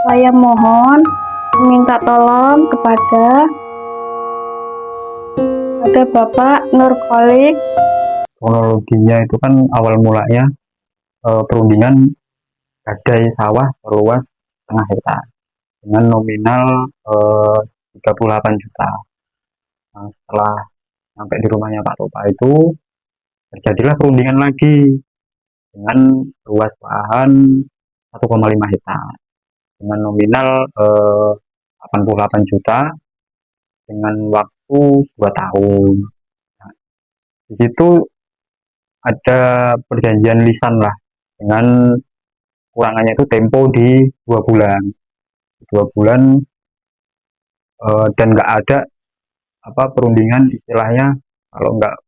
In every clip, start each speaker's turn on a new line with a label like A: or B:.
A: Saya mohon meminta tolong kepada Bapak Nurkholik.
B: Kronologinya itu kan awal mulanya perundingan gadai sawah seluas setengah hektar dengan nominal 38 juta. Nah, setelah sampai di rumahnya Pak Topa itu terjadilah perundingan lagi dengan luas lahan 1,5 hektar dengan nominal 88 juta dengan waktu 2 tahun. Nah, di situ ada perjanjian lisan lah dengan kurangannya itu tempo di 2 bulan. 2 bulan dan nggak ada apa perundingan istilahnya kalau nggak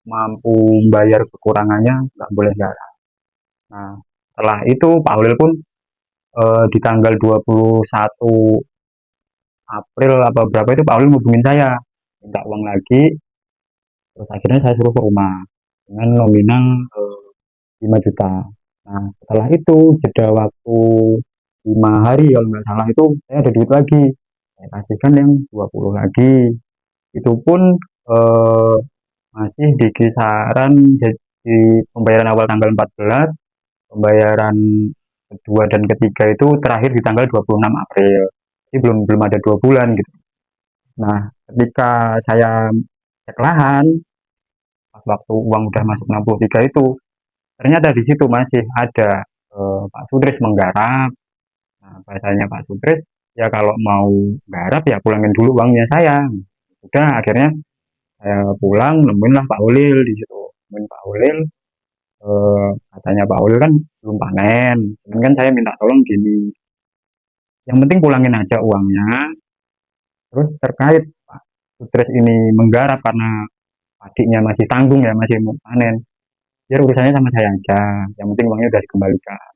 B: mampu bayar kekurangannya nggak boleh garap. Nah setelah itu Pak Ulil pun di tanggal 21 April apa berapa itu Pak Ulil ngubungin saya minta uang lagi, terus akhirnya saya suruh ke rumah dengan nominal 5 juta. Nah setelah itu jeda waktu 5 hari kalau nggak salah itu saya ada duit lagi, saya kasihkan yang 20 lagi. Itu pun eh, masih di kisaran jadi pembayaran awal tanggal 14, pembayaran kedua dan ketiga itu terakhir di tanggal 26 April. Jadi belum ada 2 bulan gitu. Nah, ketika saya cek lahan, pas waktu uang udah masuk 63 itu, ternyata di situ masih ada Pak Sutris menggarap. Nah, bahasanya Pak Sutris, ya kalau mau garap ya pulangin dulu uangnya saya. Udah akhirnya saya pulang nemuin lah Pak Ulil di situ. Nemuin Pak Ulil, katanya Pak Ulil kan belum panen. Cuman kan saya minta tolong gini, yang penting pulangin aja uangnya. Terus terkait Pak Sutris ini menggarap karena adiknya masih tanggung ya, masih mau panen. Biar urusannya sama saya aja. Yang penting uangnya udah dikembalikan.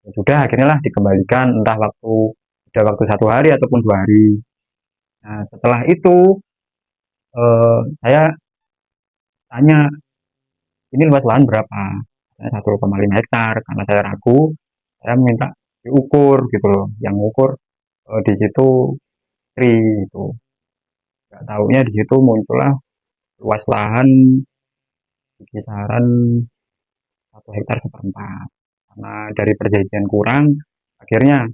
B: Ya sudah akhirnya lah dikembalikan entah waktu udah waktu 1 hari ataupun 2 hari. Nah setelah itu saya tanya ini luas lahan berapa? Saya 1,5 hektar. Karena saya ragu, saya minta diukur gitu loh. Yang ukur di situ tri itu. Gak taunya di situ muncullah luas lahan di kisaran 1 hektar 1/4. Karena dari perjanjian kurang, akhirnya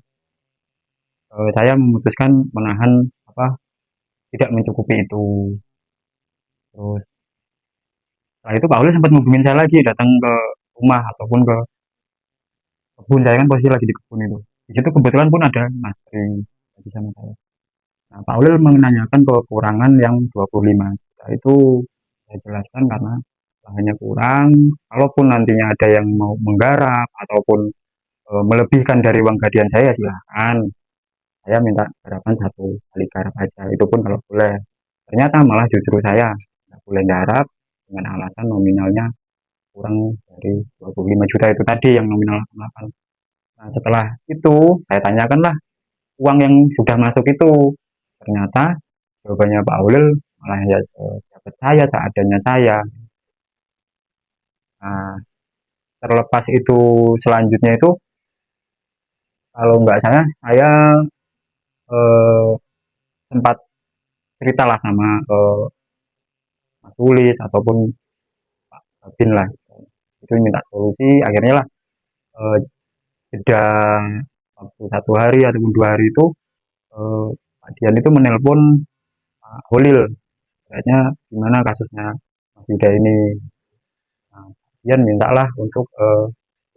B: saya memutuskan menahan apa tidak mencukupi itu. Terus setelah itu Pak Ulil sempat ngubungin saya lagi datang ke rumah ataupun ke kebun. Saya kan posisi lagi di kebun itu. Di situ kebetulan pun ada Mas Tri lagi sama saya. Nah, Pak Ulil menanyakan kekurangan yang 25 juta itu saya jelaskan karena lahannya kurang. Kalaupun nantinya ada yang mau menggarap ataupun melebihkan dari uang gajian saya silahkan. Saya minta garapan 1 kali garap aja. Itu pun kalau boleh. Ternyata malah justru saya nggak boleh garap dengan alasan nominalnya kurang dari 25 juta itu tadi yang nominal 8. Nah, setelah itu saya tanyakanlah uang yang sudah masuk itu. Ternyata jawabannya Pak Ulil malah ya dapat saya seadanya saya. Nah, terlepas itu selanjutnya itu kalau nggak saya eh, sempat ceritalah sama Mas Sulis ataupun Pak Babin lah. Itu minta solusi. Akhirnya lah eh, jeda waktu 1 hari ataupun 2 hari itu eh, Pak Dian itu menelpon Pak Holil. Kayaknya gimana kasusnya Mas Yuda ini. Nah, Dian mintalah untuk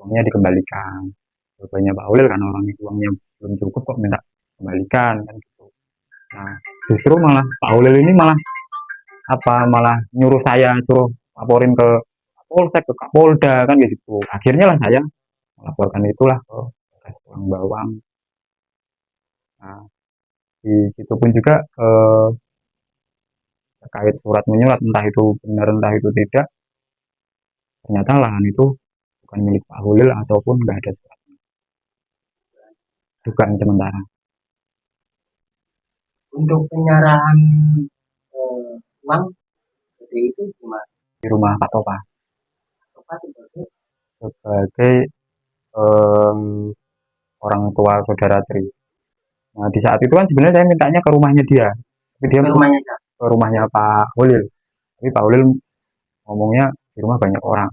B: uangnya dikembalikan. Jawabannya Pak Ulil kan orang itu uangnya belum cukup kok minta kembalikan kan gitu. Nah, justru malah Pak Ulil ini malah malah nyuruh saya suruh laporin ke Polsek ke Kapolda kan gitu. Akhirnya lah saya melaporkan itulah ke Polres Tulang Bawang. Nah, di situ pun juga terkait surat menyurat entah itu benar entah itu tidak, ternyata lahan itu bukan milik Pak Hulil ataupun nggak ada surat dugaan sementara.
C: Untuk penyerahan uang seperti itu cuma
B: Di rumah Pak Topa
C: apa sebagai
B: sebagai eh, orang tua saudara Tri. Nah, di saat itu kan sebenarnya saya mintanya ke rumahnya dia, tapi dia
C: Ke rumahnya siapa?
B: ke rumahnya Pak Holil. Tapi Pak Holil ngomongnya di rumah banyak orang,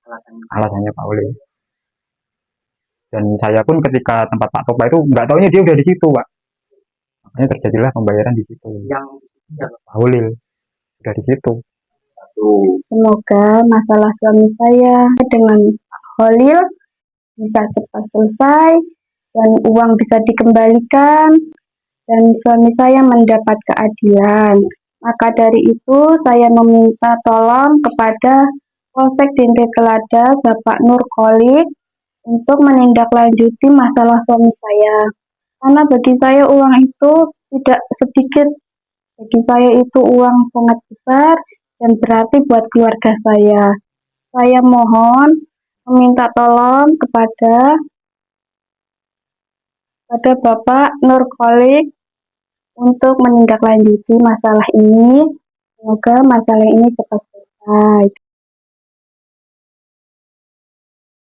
C: Alasannya.
B: alasannya Pak Holil. Dan saya pun ketika tempat Pak Topa itu nggak taunya dia udah di situ, Pak. Makanya terjadilah pembayaran di situ.
C: Yang siapa?
B: Pak Holil udah di situ.
A: Semoga masalah suami saya dengan Pak Holil bisa cepat selesai dan uang bisa dikembalikan dan suami saya mendapat keadilan. Maka dari itu saya meminta tolong kepada Polsek Dinte Kelada Bapak Nur Kholik untuk menindaklanjuti masalah suami saya. Karena bagi saya uang itu tidak sedikit, bagi saya itu uang sangat besar dan berarti buat keluarga saya. Saya mohon meminta tolong kepada Bapak Nur Kholik untuk menindaklanjuti masalah ini. Semoga masalah ini cepat selesai.